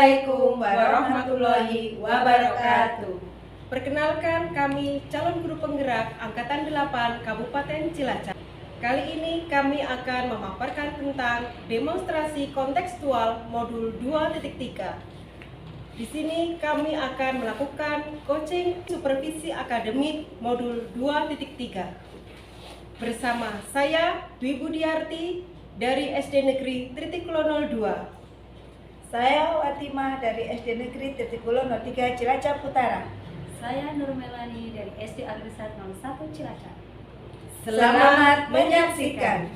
Assalamualaikum warahmatullahi wabarakatuh. Perkenalkan, kami calon guru penggerak Angkatan 8 Kabupaten Cilacap. Kali ini kami akan memaparkan tentang demonstrasi kontekstual modul 2.3. Di sini kami akan melakukan coaching supervisi akademik modul 2.3. Bersama saya Dwi Budiarti dari SD Negeri Tritikulo 02. Saya Watimah dari SD Negeri Tritikulo 03 Cilacap Utara. Saya Nur Melani dari SD Agrisat 01 Cilacap. Selamat menyaksikan.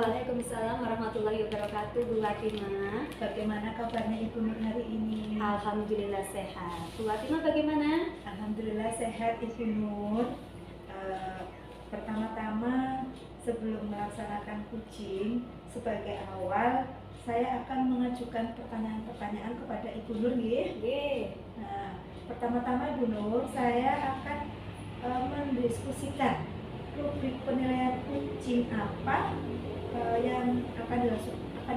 Waalaikumsalam warahmatullahi wabarakatuh, Bu Watimah. Bagaimana kabarnya Ibu Nur hari ini? Alhamdulillah sehat. Bu Watimah bagaimana? Alhamdulillah sehat Ibu Nur. Pertama-tama sebelum melaksanakan coaching, sebagai awal saya akan mengajukan pertanyaan-pertanyaan kepada Ibu Nur nggih. Nah, pertama-tama Ibu Nur, saya akan mendiskusikan rubrik penilaian coaching apa yang akan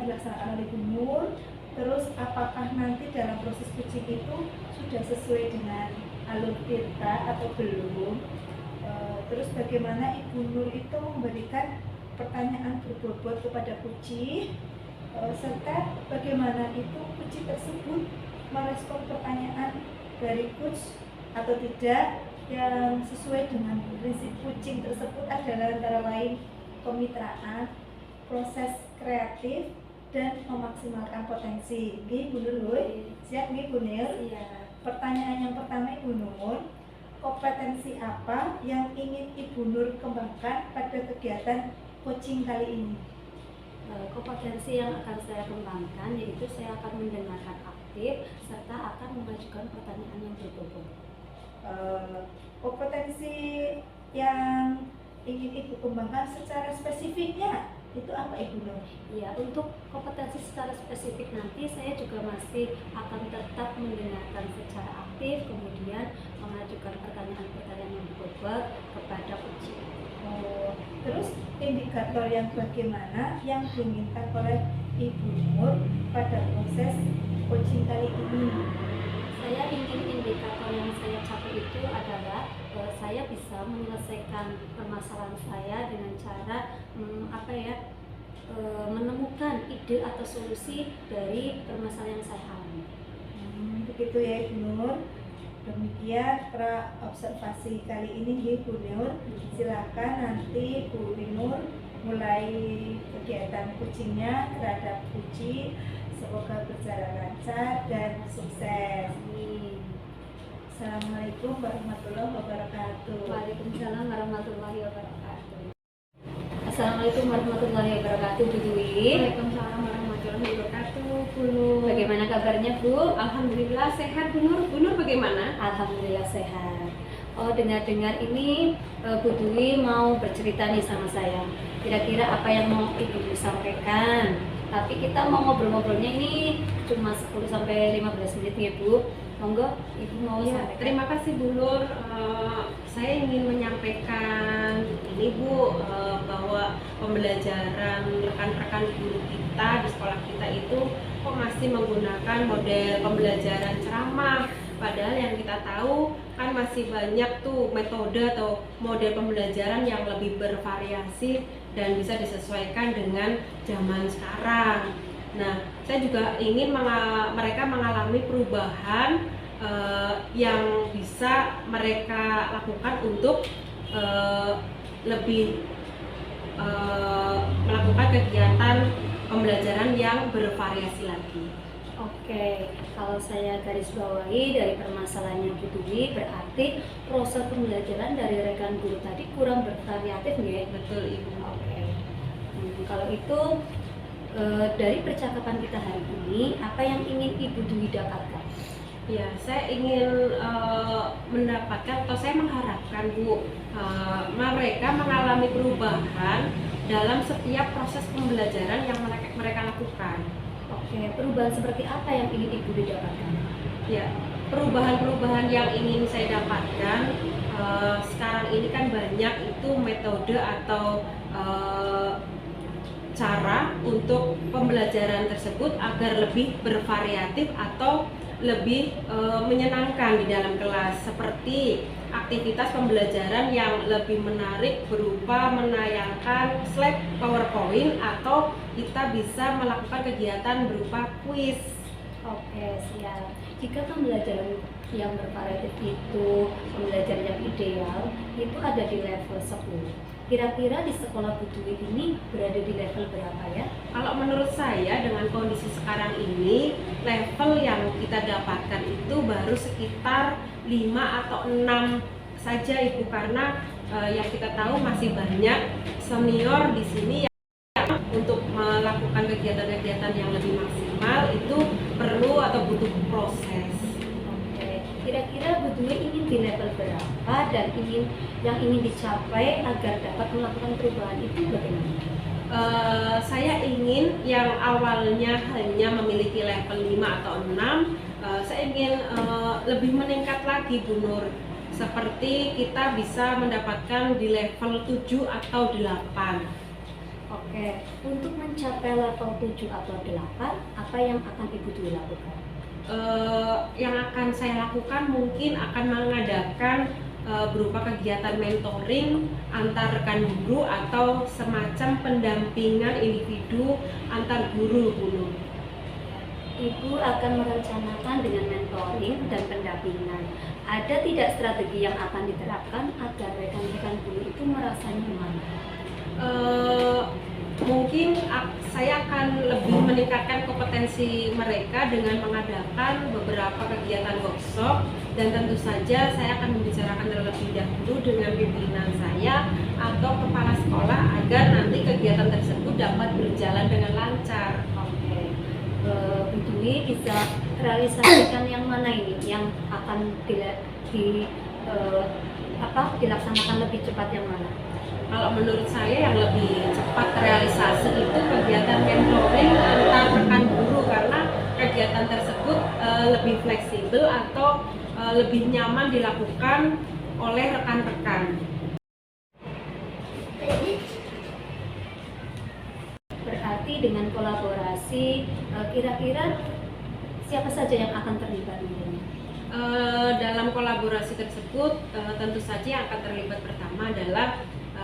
dilaksanakan oleh Bu Nur. Terus apakah nanti dalam proses coaching itu sudah sesuai dengan alur tirta atau belum? Terus bagaimana Ibu Nur itu memberikan pertanyaan berbobot kepada coach, serta bagaimana itu coach tersebut merespon pertanyaan dari coach atau tidak, yang sesuai dengan prinsip coaching tersebut adalah antara lain kemitraan, proses kreatif, dan memaksimalkan potensi. Ibu Nur, siap Ibu Nur? Iya. Pertanyaan yang pertama Ibu Nur, kompetensi apa yang ingin Ibu Nur kembangkan pada kegiatan coaching kali ini? Kompetensi yang akan saya kembangkan yaitu saya akan mendengarkan aktif serta akan mengajukan pertanyaan yang berbobot. Kompetensi yang ingin Ibu kembangkan secara spesifiknya itu apa Ibu Nur? Ya, untuk kompetensi secara spesifik nanti saya juga masih akan tetap mendengarkan secara aktif, kemudian mengajukan pertanyaan-pertanyaan yang berbobot kepada coach. Terus indikator yang bagaimana yang diinginkan oleh Ibu Nur pada proses coaching kali ini? Saya ingin indikator yang saya capai itu adalah saya bisa menyelesaikan permasalahan saya dengan cara menemukan ide atau solusi dari permasalahan yang saya alami. Begitu ya Ibu Nur. Demikian pra observasi kali ini Ibu Nur. Silakan nanti Bu Nur mulai kegiatan coachingnya terhadap coach. Semoga berjalan lancar dan sukses. Assalamualaikum warahmatullahi wabarakatuh. Waalaikumsalam warahmatullahi wabarakatuh. Assalamualaikum warahmatullahi wabarakatuh, Bu Dwi. Waalaikumsalam warahmatullahi wabarakatuh, Bu Nur. Bagaimana kabarnya, Bu? Alhamdulillah sehat, Bu Nur. Bu Nur bagaimana? Alhamdulillah sehat. Oh, dengar-dengar ini Bu Dwi mau bercerita nih sama saya. Kira-kira apa yang mau Ibu sampaikan? Tapi kita mau ngobrol-ngobrolnya ini cuma 10-15 menit ya Bu. Monggo Ibu mau sampaikan. Terima kasih Bu Nur. Saya ingin menyampaikan ini Bu, bahwa pembelajaran rekan-rekan guru kita di sekolah kita itu kok masih menggunakan model pembelajaran ceramah. Padahal yang kita tahu kan masih banyak tuh metode atau model pembelajaran yang lebih bervariasi dan bisa disesuaikan dengan zaman sekarang. Nah, saya juga ingin mereka mengalami perubahan yang bisa mereka lakukan untuk lebih melakukan kegiatan pembelajaran yang bervariasi lagi. Oke, kalau saya garis bawahi dari permasalahannya Bu Dwi, berarti proses pembelajaran dari rekan guru tadi kurang bervariatif nggih? Betul Ibu. Oke. Kalau itu dari percakapan kita hari ini, apa yang ingin Ibu Dwi dapatkan? Ya, saya ingin mendapatkan atau saya mengharapkan Bu, mereka mengalami perubahan dalam setiap proses pembelajaran yang mereka lakukan. Oke, perubahan seperti apa yang ingin Ibu Dwi dapatkan? Ya, perubahan-perubahan yang ingin saya dapatkan sekarang ini kan banyak itu metode atau cara untuk pembelajaran tersebut agar lebih bervariatif atau lebih menyenangkan di dalam kelas, seperti aktivitas pembelajaran yang lebih menarik berupa menayangkan slide PowerPoint atau kita bisa melakukan kegiatan berupa kuis. Oke, siap. Jika pembelajaran yang bervariatif itu pembelajaran yang ideal, itu ada di level 10. Kira-kira di sekolah Bu Dwi ini berada di level berapa ya? Kalau menurut saya dengan kondisi sekarang ini, level yang kita dapatkan itu baru sekitar 5 atau 6 saja Ibu, karena yang kita tahu masih banyak senior di sini yang untuk melakukan kegiatan-kegiatan yang lebih maksimal itu perlu atau butuh proses. Oke, kira-kira Bu Dwi ingin di level berapa dan yang ingin dicapai agar dapat melakukan perubahan itu bagaimana? Saya ingin yang awalnya hanya memiliki level 5 atau 6, saya ingin lebih meningkat lagi Bu Nur. Seperti kita bisa mendapatkan di level 7 atau 8. Oke, untuk mencapai level 7 atau 8, apa yang akan Ibu Dwi lakukan? Yang akan saya lakukan mungkin akan mengadakan berupa kegiatan mentoring antar rekan guru atau semacam pendampingan individu antar guru Bu Nur. Ibu akan merencanakan dengan mentoring dan pendampingan. Ada tidak strategi yang akan diterapkan agar rekan-rekan guru itu merasa nyaman? Mungkin saya akan lebih meningkatkan kompetensi mereka dengan mengadakan beberapa kegiatan workshop, dan tentu saja saya akan membicarakan terlebih dahulu dengan pimpinan saya atau kepala sekolah agar nanti kegiatan tersebut dapat berjalan dengan lancar. Oke, Bu Dwi bisa realisasikan yang mana ini yang akan dilaksanakan lebih cepat yang mana? Kalau menurut saya yang lebih cepat realisasi itu kegiatan mentoring antar rekan guru, karena kegiatan tersebut lebih fleksibel atau lebih nyaman dilakukan oleh rekan-rekan. Berarti dengan kolaborasi, kira-kira siapa saja yang akan terlibat ini? Dalam kolaborasi tersebut tentu saja yang akan terlibat pertama adalah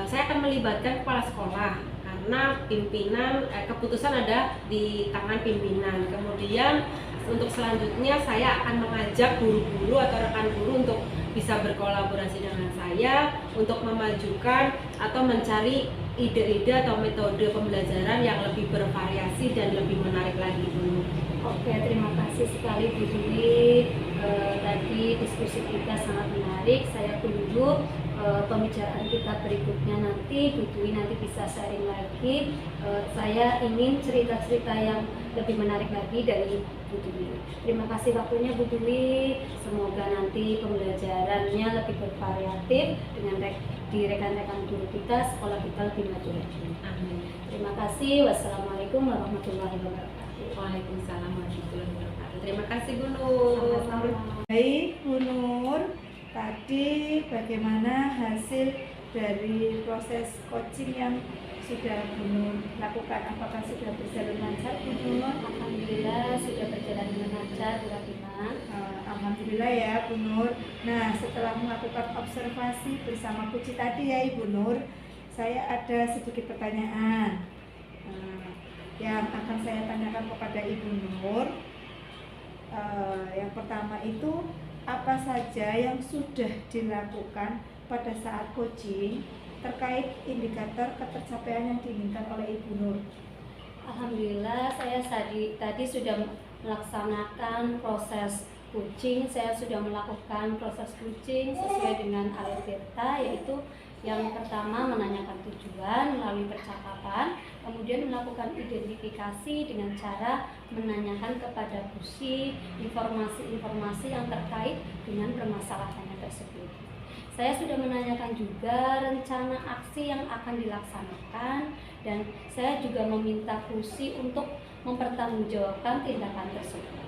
saya akan melibatkan kepala sekolah, karena pimpinan keputusan ada di tangan pimpinan. Kemudian untuk selanjutnya saya akan mengajak guru-guru atau rekan guru untuk bisa berkolaborasi dengan saya untuk memajukan atau mencari ide-ide atau metode pembelajaran yang lebih bervariasi dan lebih menarik lagi dulu. Oke, terima kasih sekali Bu Dwi. Tadi diskusi kita sangat menarik. Saya tunggu pembicaraan kita berikutnya nanti. Bu Dwi nanti bisa sharing lagi. Saya ingin cerita-cerita yang lebih menarik lagi dari Bu Dwi. Terima kasih waktunya Bu Dwi. Semoga nanti pembelajarannya lebih bervariatif dengan di rekan-rekan guru kita, sekolah kita lebih maju lagi. Amin. Terima kasih. Wassalamualaikum warahmatullahi wabarakatuh. Waalaikumsalam warahmatullahi wabarakatuh. Terima kasih Bu Nur. Sama-sama. Baik Bu Nur, tadi bagaimana hasil dari proses coaching yang sudah Bu Nur lakukan? Apakah sudah berjalan lancar Bu Nur? Alhamdulillah sudah berjalan dengan lancar Bu Ratina. Alhamdulillah ya Bu Nur. Nah, setelah melakukan observasi bersama Puji tadi ya Ibu Nur, saya ada sedikit pertanyaan yang akan saya tanyakan kepada Ibu Nur. Yang pertama itu, apa saja yang sudah dilakukan pada saat coaching terkait indikator ketercapaian yang diinginkan oleh Ibu Nur? Alhamdulillah saya tadi sudah melaksanakan proses kucing. Saya sudah melakukan proses kucing sesuai dengan alur Tirta, yaitu yang pertama menanyakan tujuan melalui percakapan, kemudian melakukan identifikasi dengan cara menanyakan kepada Puci informasi-informasi yang terkait dengan permasalahannya tersebut. Saya sudah menanyakan juga rencana aksi yang akan dilaksanakan, dan saya juga meminta Puci untuk mempertanggungjawabkan tindakan tersebut.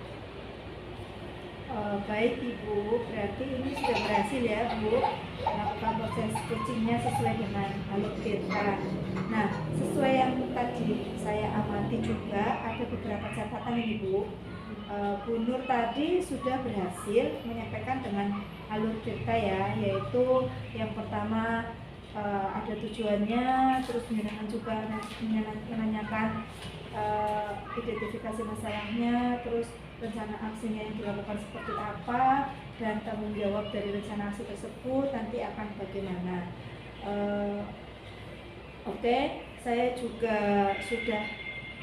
Baik Ibu, berarti ini sudah berhasil ya Bu melakukan proses kucingnya sesuai dengan alur Tirta. Nah, sesuai yang tadi saya amati juga ada beberapa catatan ini Bu. Bu Nur tadi sudah berhasil menyampaikan dengan alur Tirta ya, yaitu yang pertama ada tujuannya, terus menanyakan identifikasi masalahnya, terus rencana aksinya yang dilakukan seperti apa, dan tanggung jawab dari rencana aksi tersebut nanti akan bagaimana. Oke, saya juga sudah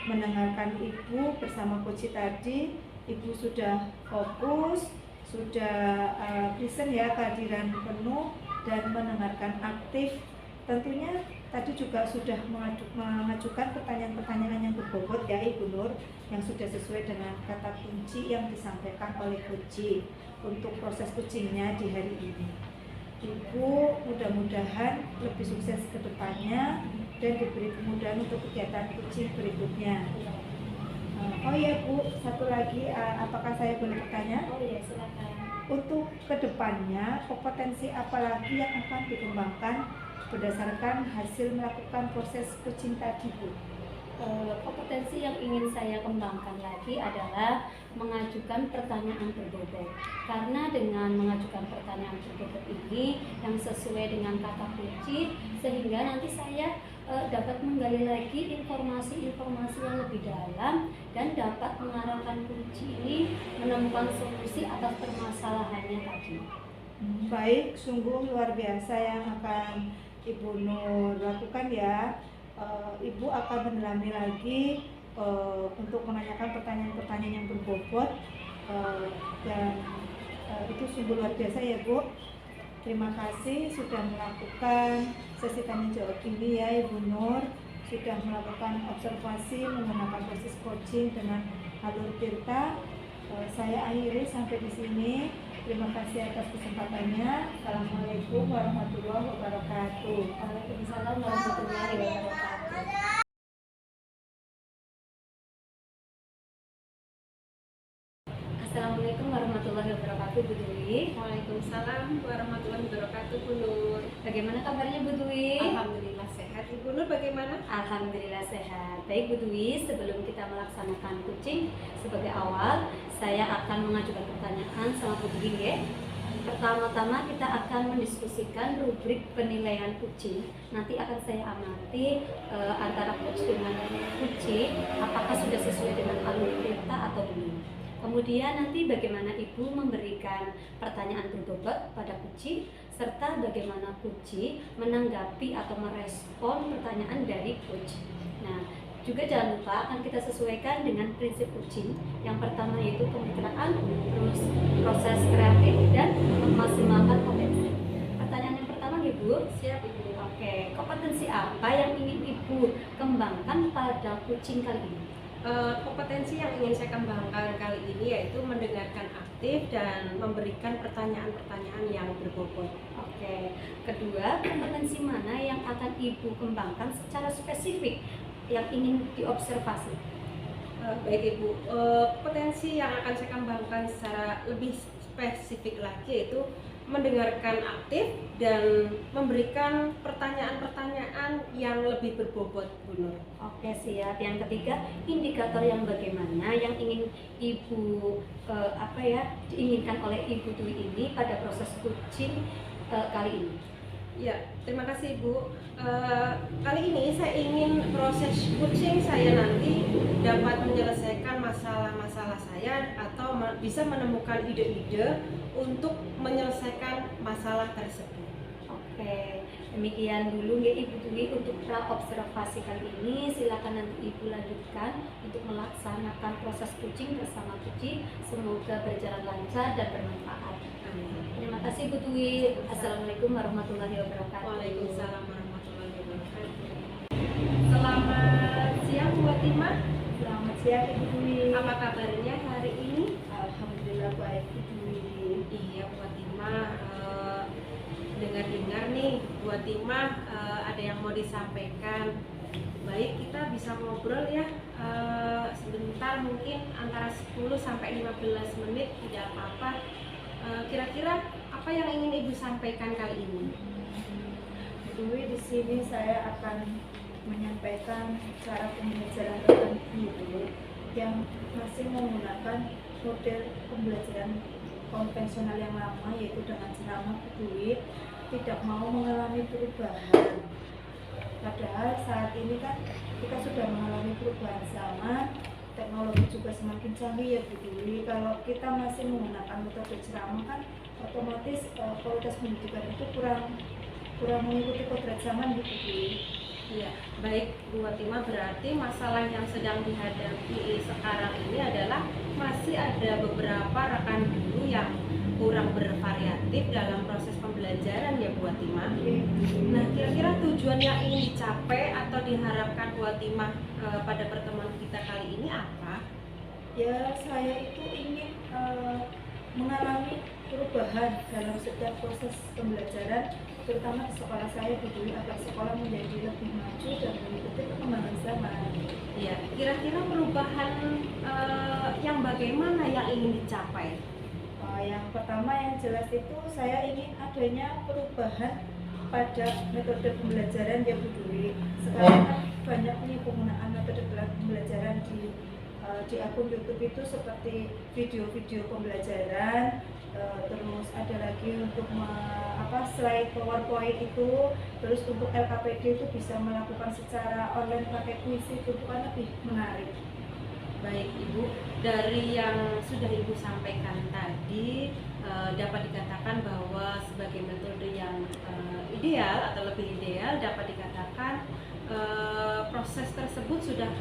mendengarkan Ibu bersama Puci tadi. Ibu sudah fokus, sudah listen ya, kehadiran penuh dan mendengarkan aktif. Tentunya tadi juga sudah mengajukan pertanyaan-pertanyaan yang berbobot ya Ibu Nur, yang sudah sesuai dengan kata kunci yang disampaikan oleh Puci untuk proses kucingnya di hari ini. Ibu mudah-mudahan lebih sukses ke depannya dan diberi kemudahan untuk kegiatan kucing berikutnya. Oh iya Bu, satu lagi, apakah saya boleh bertanya? Oh iya, silakan. Untuk kedepannya, kompetensi apa lagi yang akan dikembangkan berdasarkan hasil melakukan proses kucing tadi Bu? Kompetensi yang ingin saya kembangkan lagi adalah mengajukan pertanyaan berbobot. Karena dengan mengajukan pertanyaan berbobot ini yang sesuai dengan kata kunci, sehingga nanti saya dapat menggali lagi informasi-informasi yang lebih dalam dan dapat mengarahkan kunci ini menemukan solusi atas permasalahannya tadi. Baik, sungguh luar biasa yang akan Ibu Nur lakukan ya. Ibu akan mendalami lagi untuk menanyakan pertanyaan-pertanyaan yang berbobot, dan itu sungguh luar biasa ya Bu. Terima kasih sudah melakukan sesi tanya jawab ini ya Ibu Nur, sudah melakukan observasi menggunakan proses coaching dengan alur Tirta. Saya akhiri sampai di sini. Terima kasih atas kesempatannya. Assalamualaikum warahmatullahi wabarakatuh. Waalaikumsalam warahmatullahi wabarakatuh. Assalamualaikum warahmatullahi wabarakatuh, Bu Dwi. Waalaikumsalam warahmatullahi wabarakatuh, Bu Nur. Bagaimana kabarnya Bu Dwi? Alhamdulillah sehat. Ibu Nur bagaimana? Alhamdulillah sehat. Baik Bu Dwi, sebelum kita melaksanakan kucing, sebagai awal saya akan mengajukan pertanyaan sama Bu Dwi ya. Pertama-tama kita akan mendiskusikan rubrik penilaian kucing. Nanti akan saya amati antara coach dengan kucing, apakah sudah sesuai dengan alur Tirta atau belum. Kemudian nanti bagaimana Ibu memberikan pertanyaan berbobot pada Puci, serta bagaimana Puci menanggapi atau merespon pertanyaan dari Puci. Nah, juga jangan lupa akan kita sesuaikan dengan prinsip kucing. Yang pertama yaitu kemitraan, terus proses kreatif dan memaksimalkan potensi. Pertanyaan yang pertama Ibu, Siap Ibu. oke, kompetensi apa yang ingin Ibu kembangkan pada kucing kali ini? Kompetensi yang ingin saya kembangkan kali ini yaitu mendengarkan aktif dan memberikan pertanyaan-pertanyaan yang berbobot. Oke, kedua, kompetensi mana yang akan Ibu kembangkan secara spesifik yang ingin diobservasi? Baik Ibu, potensi yang akan saya kembangkan secara lebih spesifik lagi yaitu mendengarkan aktif dan memberikan pertanyaan-pertanyaan yang lebih berbobot, Bu Nur. Oke, siap. Yang ketiga, indikator yang bagaimana yang ingin Ibu diinginkan oleh Ibu Dwi ini pada proses kucing kali ini. Ya, terima kasih Ibu. Kali ini saya ingin proses kucing saya nanti dapat menyelesaikan masalah-masalah saya atau bisa menemukan ide-ide untuk menyelesaikan masalah tersebut. Oke, Oke, demikian dulu ya Ibu Dwi untuk pra observasi kali ini. Silakan nanti Ibu lanjutkan untuk melaksanakan proses kucing bersama kucing. Semoga berjalan lancar dan bermanfaat. Terima kasih Ibu Dwi. Assalamualaikum warahmatullahi wabarakatuh. Waalaikumsalam warahmatullahi wabarakatuh. Selamat siang Bu Watimah. Selamat siang Ibu Dwi. Apa kabarnya hari ini? Alhamdulillah baik Ibu Dwi. Iya Bu Watimah, dengar-dengar nih Bu Watimah ada yang mau disampaikan. Baik, kita bisa ngobrol ya sebentar, mungkin antara 10 sampai 15 menit, tidak apa-apa. Kira-kira apa yang ingin Ibu sampaikan kali ini? Ibu Dwi, di sini saya akan menyampaikan cara pembelajaran rekan guru yang masih menggunakan model pembelajaran konvensional yang lama, yaitu dengan ceramah. Ibu Dwi tidak mau mengalami perubahan. Padahal saat ini kan kita sudah mengalami perubahan zaman, teknologi juga semakin canggih ya Bu Dwi. Kalau kita masih menggunakan metode ceramah kan otomatis kualitas pendidikan itu kurang mengikuti kodrat zaman gitu Bu Dwi. Iya, baik Bu Watimah, berarti masalah yang sedang dihadapi sekarang ini adalah masih ada beberapa rekan guru yang kurang bervariatif dalam proses pembelajaran ya Bu Watimah. Nah, kira-kira tujuan yang ingin dicapai atau diharapkan Bu Watimah pada pertemuan kita kali ini apa? Ya, saya itu ingin mengalami perubahan dalam setiap proses pembelajaran, terutama di sekolah saya Bu Dwi, agar sekolah menjadi lebih maju dan mengikuti perkembangan zaman. Iya, kira-kira perubahan yang bagaimana yang ingin dicapai? Yang pertama yang jelas itu saya ingin adanya perubahan pada metode pembelajaran ya Bu Dwi. Sekarang kan banyak nih penggunaan metode pembelajaran di akun YouTube itu seperti video-video pembelajaran, terus ada lagi untuk slide PowerPoint itu, terus untuk LKPD itu bisa melakukan secara online pakai kuis, itu kan lebih menarik. Baik Ibu, dari yang sudah Ibu sampaikan tadi dapat dikatakan bahwa sebagai metode yang ideal atau lebih ideal, dapat dikatakan proses tersebut sudah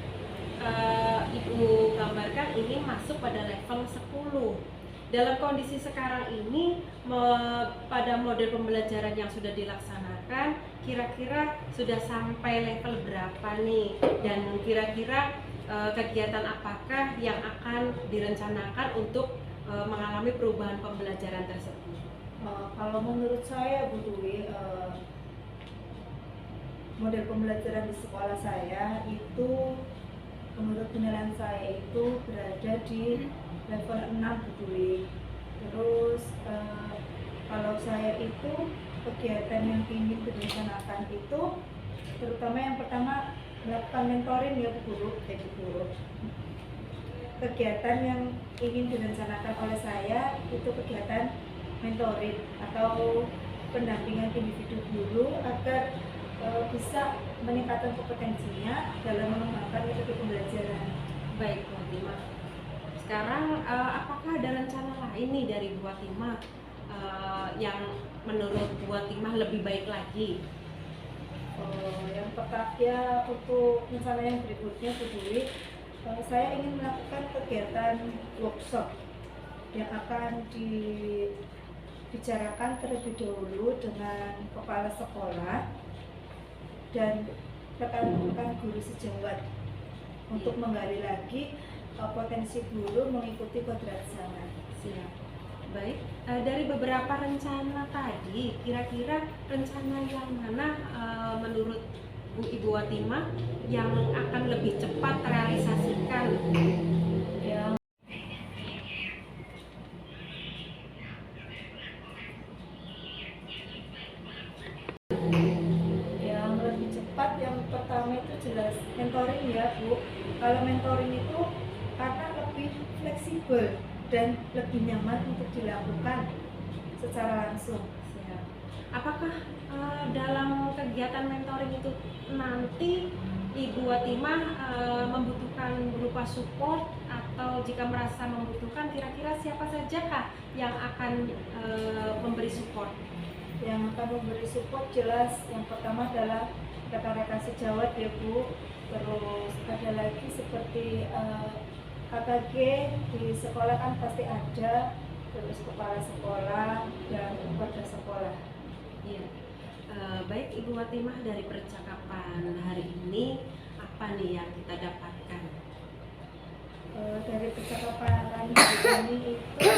Ibu gambarkan ingin masuk pada level 10. Dalam kondisi sekarang ini pada model pembelajaran yang sudah dilaksanakan, kira-kira sudah sampai level berapa nih? Dan kira-kira kegiatan apakah yang akan direncanakan untuk mengalami perubahan pembelajaran tersebut? Kalau menurut saya Bu Dwi, model pembelajaran di sekolah saya itu, menurut penilaian saya itu berada di level 6 Bu Dwi. Terus kalau saya itu kegiatan yang ingin direncanakan itu, terutama yang pertama melakukan mentoring ya Bu Guru. Kegiatan yang ingin direncanakan oleh saya itu kegiatan mentoring atau pendampingan individu guru agar bisa meningkatkan kompetensinya dalam mengembangkan metode pembelajaran. Baik Bu Watimah. Sekarang apakah ada rencana lain nih dari Bu Watimah yang menurut Bu Watimah lebih baik lagi? Yang pertama untuk rencana yang berikutnya Bu Dwi, saya ingin melakukan kegiatan workshop yang akan dibicarakan terlebih dahulu dengan kepala sekolah dan rekan-rekan guru sejawat untuk menggali lagi potensi guru mengikuti kodrat zaman. Siap. Baik, dari beberapa rencana tadi, kira-kira rencana yang mana menurut Ibu Watimah yang akan lebih cepat terrealisasikan? Yang lebih cepat, yang pertama itu jelas mentoring ya Bu. Kalau mentoring itu karena lebih fleksibel dan lebih nyaman untuk dilakukan secara langsung. Siap. Apakah dalam kegiatan mentoring itu nanti Ibu Watimah membutuhkan berupa support, atau jika merasa membutuhkan, kira-kira siapa saja kah yang akan memberi support? Yang akan memberi support jelas yang pertama adalah rekan-rekan sejawat ya Bu. Terus ada lagi seperti KKG di sekolah kan pasti ada, terus kepala sekolah dan keluarga sekolah. Iya. Baik Ibu Watimah, dari percakapan hari ini apa nih yang kita dapatkan? Dari percakapan kami hari ini itu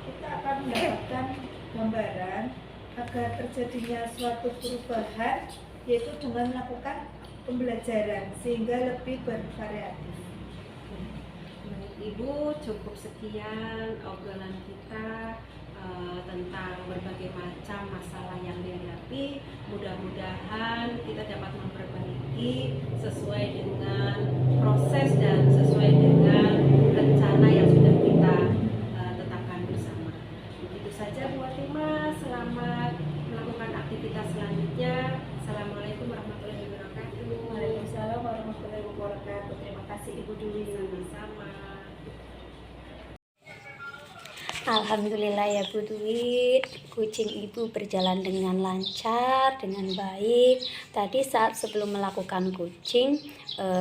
kita akan mendapatkan gambaran agar terjadinya suatu perubahan, yaitu dengan melakukan pembelajaran sehingga lebih bervariatif. Baik, Ibu, cukup sekian obrolan kita tentang berbagai macam masalah yang dihadapi. Mudah-mudahan kita dapat memperbaiki sesuai dengan proses dan sesuai dengan rencana yang sudah kita tetapkan bersama. Begitu saja Bu Watimah, selamat melakukan aktivitas selanjutnya. Assalamualaikum warahmatullahi wabarakatuh. Waalaikumsalam warahmatullahi wabarakatuh. Terima kasih Ibu Dwi. Sama-sama. Alhamdulillah ya Bu Dwi, kucing Ibu berjalan dengan lancar, dengan baik. Tadi saat sebelum melakukan kucing,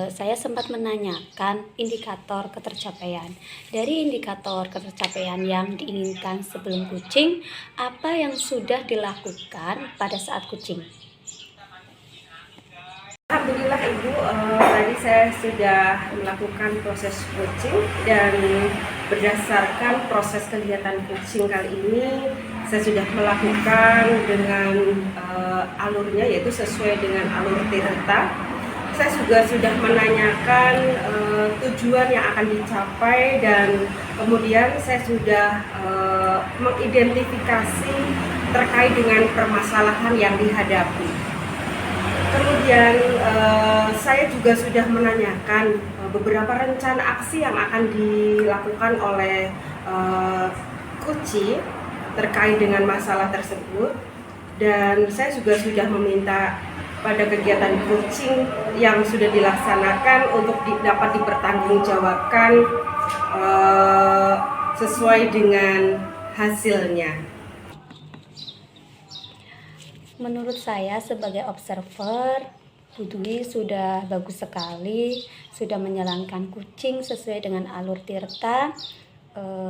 saya sempat menanyakan indikator ketercapaian. Dari indikator ketercapaian yang diinginkan sebelum kucing, apa yang sudah dilakukan pada saat kucing? Alhamdulillah Ibu, tadi saya sudah melakukan proses coaching dan berdasarkan proses kegiatan coaching kali ini saya sudah melakukan dengan alurnya, yaitu sesuai dengan alur Tirta. Saya juga sudah menanyakan tujuan yang akan dicapai dan kemudian saya sudah mengidentifikasi terkait dengan permasalahan yang dihadapi. Kemudian saya juga sudah menanyakan beberapa rencana aksi yang akan dilakukan oleh Kuci terkait dengan masalah tersebut, dan saya juga sudah meminta pada kegiatan coaching yang sudah dilaksanakan untuk dapat dipertanggungjawabkan sesuai dengan hasilnya. Menurut saya sebagai observer, Bu Dwi sudah bagus sekali, sudah menjalankan kucing sesuai dengan alur Tirta,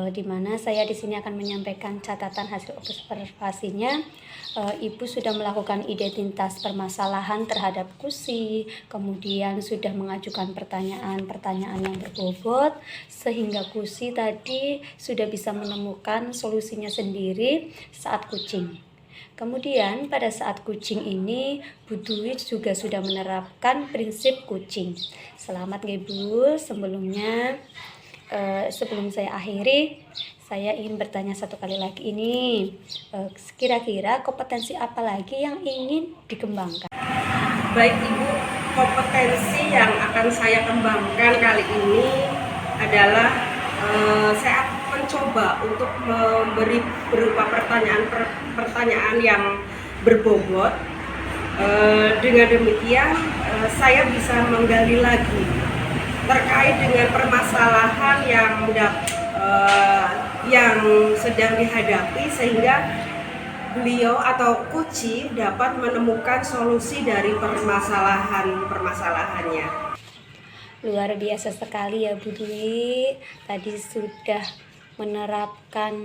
di mana saya di sini akan menyampaikan catatan hasil observasinya. Ibu sudah melakukan identitas permasalahan terhadap Kusi, kemudian sudah mengajukan pertanyaan-pertanyaan yang berbobot, sehingga Kusi tadi sudah bisa menemukan solusinya sendiri saat kucing. Kemudian pada saat kucing ini, Bu Dwi juga sudah menerapkan prinsip kucing. Selamat ya Bu. Sebelumnya, sebelum saya akhiri, saya ingin bertanya satu kali lagi ini. Kira-kira kompetensi apa lagi yang ingin dikembangkan? Baik Ibu, kompetensi yang akan saya kembangkan kali ini adalah saya mencoba untuk memberi berupa pertanyaan yang berbobot. Dengan demikian saya bisa menggali lagi terkait dengan permasalahan yang sedang dihadapi, sehingga beliau atau Kuci dapat menemukan solusi dari permasalahannya. Luar biasa sekali ya Bu Dwi. Tadi sudah menerapkan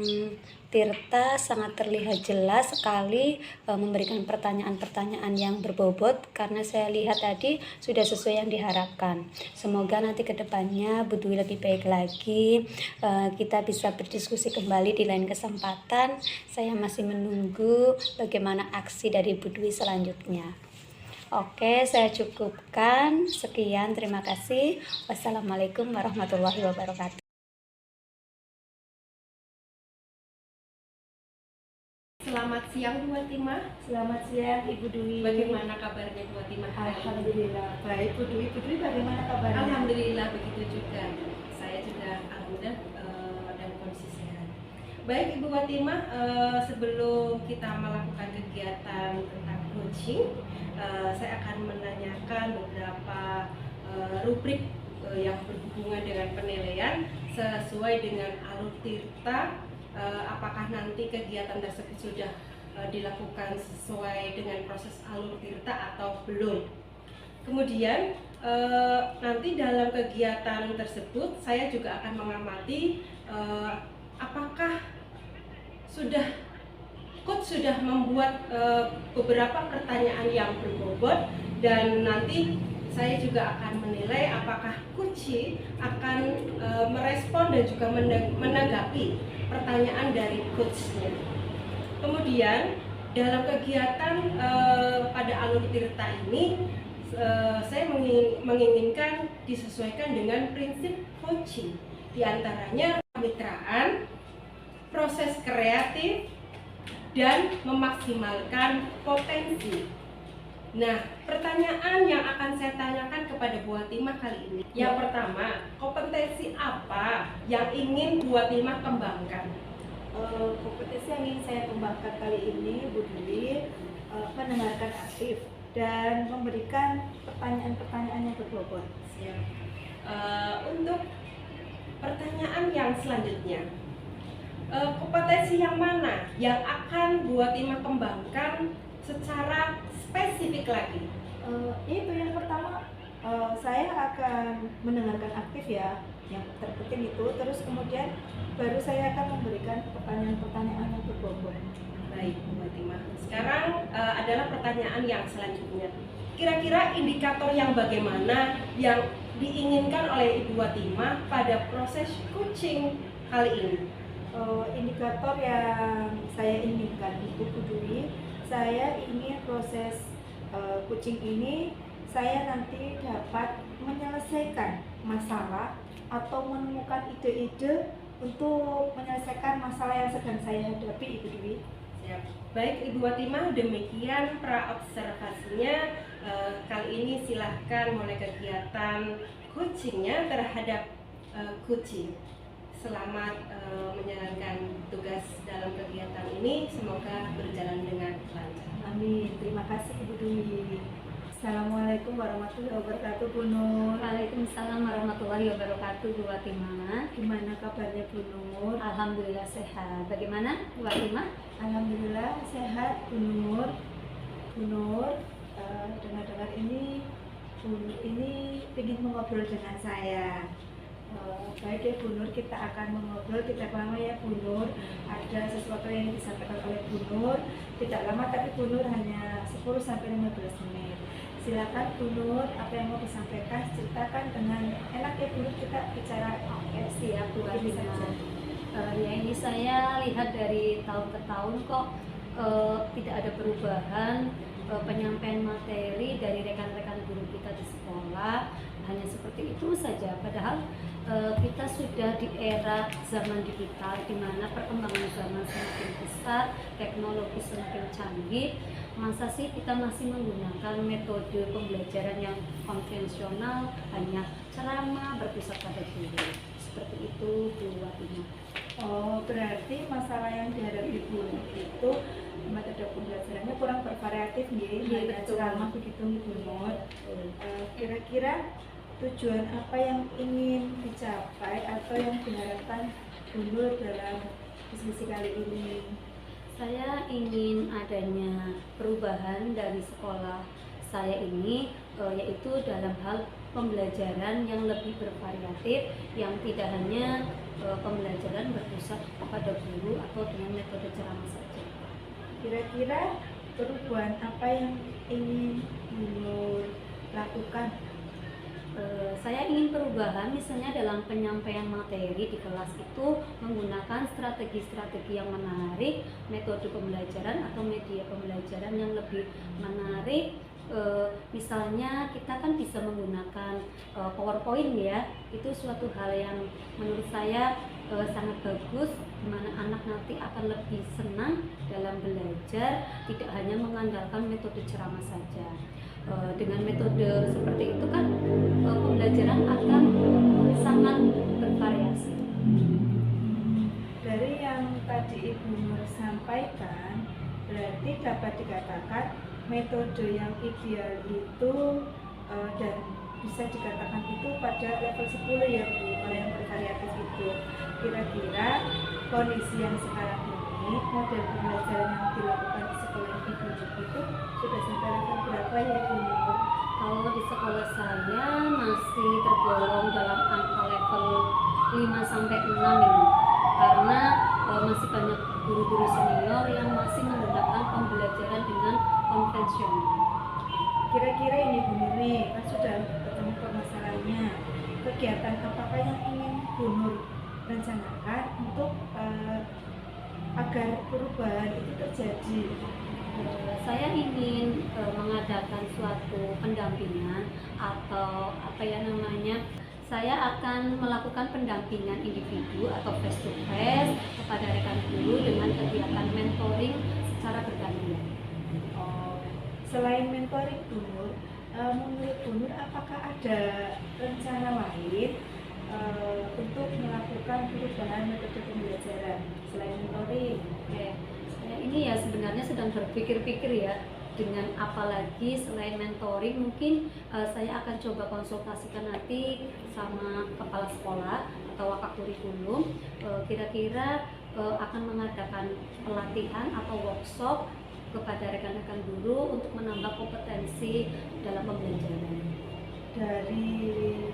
Tirta, sangat terlihat jelas sekali, memberikan pertanyaan-pertanyaan yang berbobot, karena saya lihat tadi sudah sesuai yang diharapkan. Semoga nanti ke depannya Bu Dwi lebih baik lagi, kita bisa berdiskusi kembali di lain kesempatan. Saya masih menunggu bagaimana aksi dari Bu Dwi selanjutnya. Oke, saya cukupkan. Sekian, terima kasih. Wassalamualaikum warahmatullahi wabarakatuh. Selamat siang Bu Watimah. Selamat siang Ibu Dwi. Bagaimana kabarnya Bu Watimah? Alhamdulillah baik Bu Dwi. Bu Dwi bagaimana kabarnya? Alhamdulillah begitu juga. Saya juga alhamdulillah dan kondisi sehat. Baik Ibu Watimah, sebelum kita melakukan kegiatan tentang coaching, saya akan menanyakan beberapa rubrik yang berhubungan dengan penilaian sesuai dengan alur Tirta. Apakah nanti kegiatan tersebut sudah dilakukan sesuai dengan proses alur tirta atau belum. Kemudian nanti dalam kegiatan tersebut saya juga akan mengamati apakah coach sudah membuat beberapa pertanyaan yang berbobot, dan nanti saya juga akan menilai apakah coach akan merespon dan juga menanggapi pertanyaan dari coachnya. Kemudian dalam kegiatan pada alur tirta ini saya menginginkan disesuaikan dengan prinsip coaching, diantaranya kemitraan, proses kreatif, dan memaksimalkan potensi. Nah, pertanyaan yang akan saya tanyakan kepada Bu Hatimah kali ini, yang pertama, kompetensi apa yang ingin Bu Hatimah kembangkan? Kompetensi yang ingin saya kembangkan kali ini, Bu Dwi, mendengarkan aktif dan memberikan pertanyaan-pertanyaan yang berbobot. Siap. Untuk pertanyaan yang selanjutnya, kompetensi yang mana yang akan Bu Hatimah kembangkan secara spesifik lagi? Itu yang pertama, saya akan mendengarkan aktif ya, yang terpenting itu. Terus kemudian baru saya akan memberikan pertanyaan-pertanyaan yang berbobot. Baik, Bu Hatimah. Sekarang adalah pertanyaan yang selanjutnya. Kira-kira indikator yang bagaimana yang diinginkan oleh Ibu Hatimah pada proses coaching kali ini? Indikator yang saya inginkan itu, Bu Dwi, saya ingin proses coaching ini saya nanti dapat menyelesaikan masalah atau menemukan ide-ide untuk menyelesaikan masalah yang sedang saya hadapi, Ibu Dwi. Siap. Baik Ibu Hatimah, demikian pra-observasinya. Kali ini silahkan mulai kegiatan coachingnya terhadap coaching. Selamat menjalankan tugas dalam kegiatan ini, semoga berjalan dengan lancar. Amin. Terima kasih Ibu Dwi. Assalamualaikum warahmatullahi wabarakatuh, Bu Nur. Waalaikumsalam warahmatullahi wabarakatuh, Bu Hatimah. Gimana kabarnya, Bu Nur? Alhamdulillah sehat. Bagaimana Bu Hatimah? Alhamdulillah sehat, Bu Nur. Bu Nur, dengar-dengar ini Bu Nur ini ingin mengobrol dengan saya. Baik ya Bu Nur, kita akan mengobrol tidak lama ya Bu Nur. Ada sesuatu yang disampaikan oleh Bu Nur, tidak lama tapi Bu Nur hanya 10-15 menit. Silakan Bu Nur, apa yang mau disampaikan ceritakan dengan enak ya Bu Nur, kita bicara. Oke, siap Bu Ini saja. Hatimah. Ya ini saya lihat dari tahun ke tahun kok tidak ada perubahan penyampaian materi dari rekan-rekan guru kita di sekolah, hanya seperti itu saja. Padahal kita sudah di era zaman digital di mana perkembangan zaman semakin pesat, teknologi semakin canggih. Masa sih kita masih menggunakan metode pembelajaran yang konvensional, hanya ceramah berpusat pada guru. Seperti itu Bu Hatimah. Oh, berarti masalah yang dihadapi Bu Nur itu metode pembelajarannya kurang bervariatif nih, Iya, hanya betul. ceramah begitu Bu Nur. Kira-kira tujuan apa yang ingin dicapai atau yang diharapkan Bu Nur dalam diskusi kali ini? Saya ingin adanya perubahan dari sekolah saya ini, yaitu dalam hal pembelajaran yang lebih bervariatif, yang tidak hanya pembelajaran berpusat pada guru atau dengan metode ceramah saja. Kira-kira perubahan apa yang ingin Bu Nur lakukan? Saya ingin perubahan misalnya dalam penyampaian materi di kelas itu menggunakan strategi-strategi yang menarik, metode pembelajaran atau media pembelajaran yang lebih menarik. Misalnya kita kan bisa menggunakan PowerPoint ya, itu suatu hal yang menurut saya sangat bagus, di mana anak nanti akan lebih senang dalam belajar, tidak hanya mengandalkan metode ceramah saja. Dengan metode seperti itu kan pembelajaran akan sangat bervariasi. Dari yang tadi Ibu Nur sampaikan, berarti dapat dikatakan metode yang ideal itu dan bisa dikatakan itu pada level 10 ya Bu, kalau yang bervariatif itu. Kira-kira kondisi yang sekarang ini model pembelajaran yang dilakukan di sekolah Ibu Nur itu sudah sampai level berapa ya Ibu Nur? Kalau di sekolah saya masih tergolong dalam angka level 5 sampai 6 ini. Karena masih banyak guru-guru senior yang masih menggunakan pembelajaran dengan konvensional. Kira-kira ini Bu Nur nih, kan sudah ketemu permasalahannya. Kegiatan apakah yang ingin Bu Nur rencanakan untuk agar perubahan itu terjadi? Saya ingin mengadakan suatu pendampingan atau apa ya namanya, saya akan melakukan pendampingan individu atau face to face kepada rekan guru dengan kegiatan mentoring secara bergantian. Selain mentoring Bu Nur, menurut Bu Nur apakah ada rencana lain untuk melakukan perubahan metode pembelajaran selain mentoring? Oke, saya ini ya sebenarnya sedang berpikir-pikir ya, dengan apa lagi selain mentoring. Mungkin saya akan coba konsultasikan nanti sama kepala sekolah atau wakak kurikulum, kira-kira akan mengadakan pelatihan atau workshop kepada rekan-rekan guru untuk menambah kompetensi dalam pembelajaran. Dari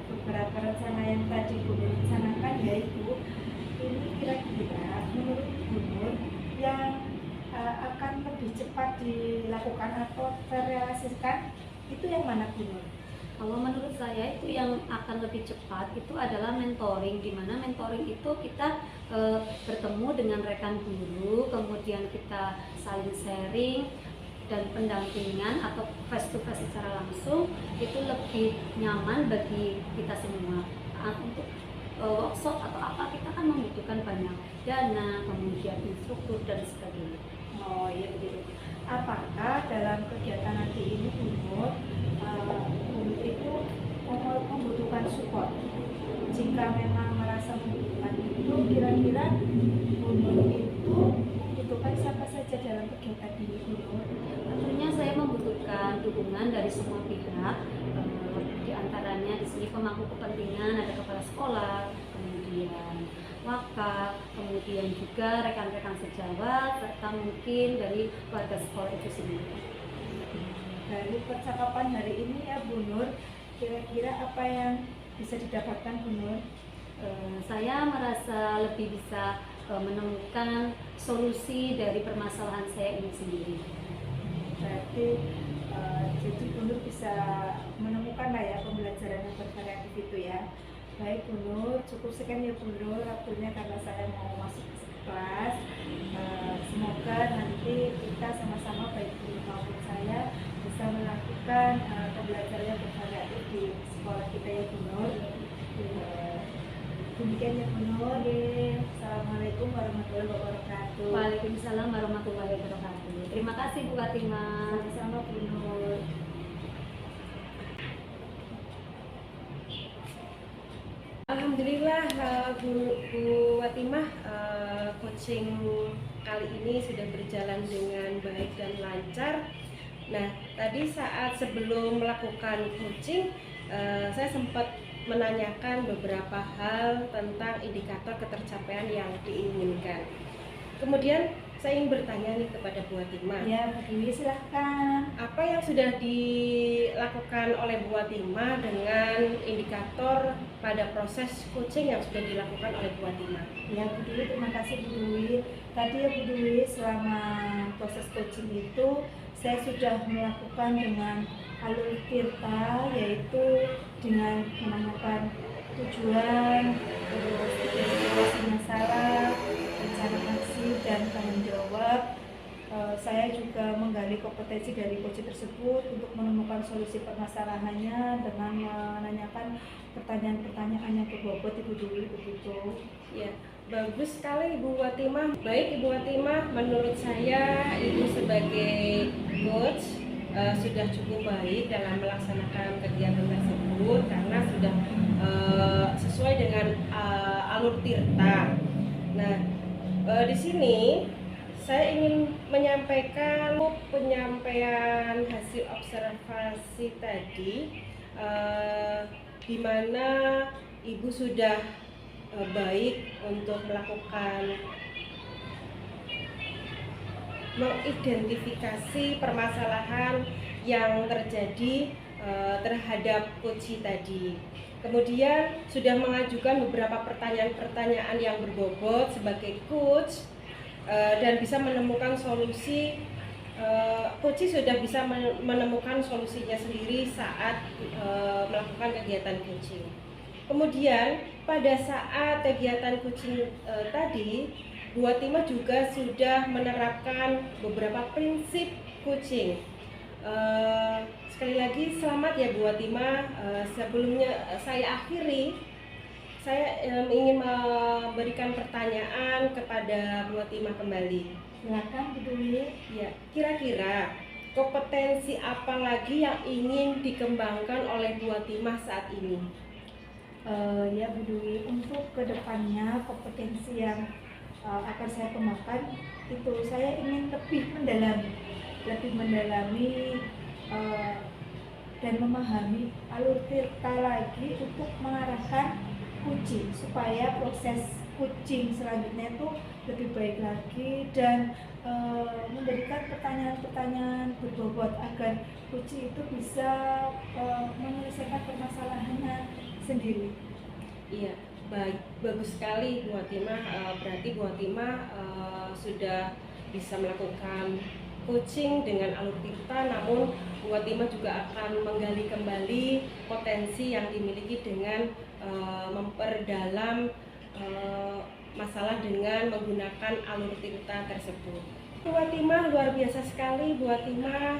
beberapa rencana yang tadi Bu Nur rencanakan, yaitu ini kira-kira menurut Bu Nur yang akan lebih cepat dilakukan atau terrealisasikan itu yang mana Bu Nur? Kalau menurut saya itu yang akan lebih cepat itu adalah mentoring, di mana mentoring itu kita bertemu dengan rekan guru, kemudian kita saling sharing dan pendampingan atau face to face secara langsung itu lebih nyaman bagi kita semua. Untuk workshop atau apa kita kan membutuhkan banyak dana, kemudian instruktur dan sebagainya. Oh iya begitu. Apakah dalam kegiatan nanti ini Bu Nur itu membutuhkan support? Jika memang merasa membutuhkan itu, kira-kira Bu Nur itu membutuhkan siapa saja dalam kegiatan ini Bu Nur? Tentunya saya membutuhkan dukungan dari semua pihak, di antaranya di sini pemangku kepentingan, ada kepala sekolah, kemudian wakaf, kemudian juga rekan-rekan sejawat, serta mungkin dari warga sekolah itu sendiri. Dari percakapan hari ini ya Bu Nur, kira-kira apa yang bisa didapatkan Bu Nur? Saya merasa lebih bisa menemukan solusi dari permasalahan saya ini sendiri. Berarti jadi Bu Nur bisa menemukan lah ya pembelajaran yang bervariatif itu ya. Baik Bu Nur, cukup sekian ya Bu Nur waktunya karena saya mau masuk ke kelas. Semoga nanti kita sama-sama baik Bu Nur maupun saya bisa melakukan pembelajaran yang bervariatif di sekolah kita ya Bu Nur. Demikian ya Bu Nur. Assalamualaikum warahmatullahi wabarakatuh. Waalaikumsalam warahmatullahi wabarakatuh. Terima kasih Bu Fatimah. Sama-sama Bu Nur. Alhamdulillah Bu Fatimah, coaching kali ini sudah berjalan dengan baik dan lancar. Nah, tadi saat sebelum melakukan coaching, saya sempat menanyakan beberapa hal tentang indikator ketercapaian yang diinginkan. Kemudian saya ingin bertanya nih kepada Bu Fatimah. Ya, Bu Dewi silahkan. Apa yang sudah dilakukan oleh Bu Fatimah dengan indikator pada proses coaching yang sudah dilakukan oleh Bu Fatimah? Ya Bu Dewi, terima kasih Bu Dewi. Tadi ya Bu Dewi, selama proses coaching itu saya sudah melakukan dengan alur tirta, yaitu dengan menanyakan tujuan, terus identifikasi masalah, rencana aksi dan tanggung jawab. Saya juga menggali kompetensi dari coach tersebut untuk menemukan solusi permasalahannya dengan menanyakan pertanyaan-pertanyaan yang berbobot Ibu Dewi begitu. Ya, bagus sekali Ibu Fatimah. Baik Ibu Fatimah, menurut saya Ibu sebagai coach sudah cukup baik dalam melaksanakan kegiatan tersebut karena sudah sesuai dengan alur tirta. Nah, di sini saya ingin menyampaikan penyampaian hasil observasi tadi, di mana Ibu sudah baik untuk melakukan mengidentifikasi permasalahan yang terjadi terhadap coach tadi. Kemudian sudah mengajukan beberapa pertanyaan-pertanyaan yang berbobot sebagai coach dan bisa menemukan solusi. Coach sudah bisa menemukan solusinya sendiri saat melakukan kegiatan coaching. Kemudian pada saat kegiatan coaching tadi, Bu Watimah juga sudah menerapkan beberapa prinsip coaching. Sekali lagi selamat ya Bu Watimah. Sebelumnya saya akhiri, saya ingin memberikan pertanyaan kepada Bu Watimah kembali. Silakan Bu Dwi. Ya, kira-kira kompetensi apa lagi yang ingin dikembangkan oleh Bu Watimah saat ini? Ya Bu Dwi, untuk kedepannya kompetensi yang akan saya kembangkan itu saya ingin lebih mendalami dan memahami alur tirta lagi untuk mengarahkan coaching supaya proses coaching selanjutnya itu lebih baik lagi dan memberikan pertanyaan-pertanyaan berbobot agar coaching itu bisa menyelesaikan permasalahannya sendiri. Iya, bagus sekali Bu Watimah. Berarti Bu Watimah sudah bisa melakukan coaching dengan alur tirta, namun Bu Watimah juga akan menggali kembali potensi yang dimiliki dengan memperdalam masalah dengan menggunakan alur tirta tersebut. Bu Watimah luar biasa sekali. Bu Watimah,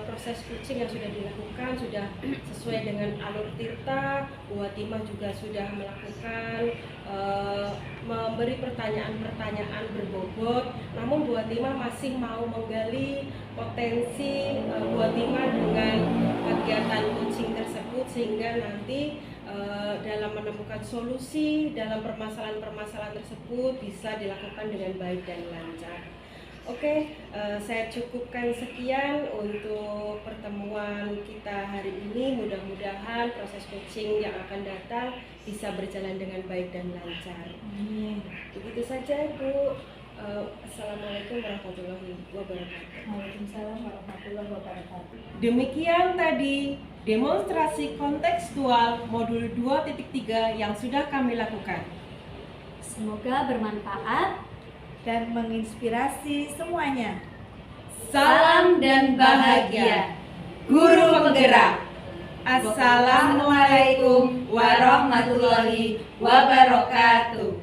proses coaching yang sudah dilakukan sudah sesuai dengan alur tirta. Bu Watimah juga sudah melakukan memberi pertanyaan-pertanyaan berbobot. Namun Bu Watimah masih mau menggali potensi Bu Watimah dengan kegiatan coaching tersebut sehingga nanti dalam menemukan solusi dalam permasalahan-permasalahan tersebut bisa dilakukan dengan baik dan lancar. Oke, saya cukupkan sekian untuk pertemuan kita hari ini. Mudah-mudahan proses coaching yang akan datang bisa berjalan dengan baik dan lancar. Begitu saja, Bu. Assalamualaikum warahmatullahi wabarakatuh. Waalaikumsalam warahmatullahi wabarakatuh. Demikian tadi demonstrasi kontekstual modul 2.3 yang sudah kami lakukan. Semoga bermanfaat. Dan menginspirasi semuanya. Salam dan bahagia, guru penggerak. Assalamualaikum warahmatullahi wabarakatuh.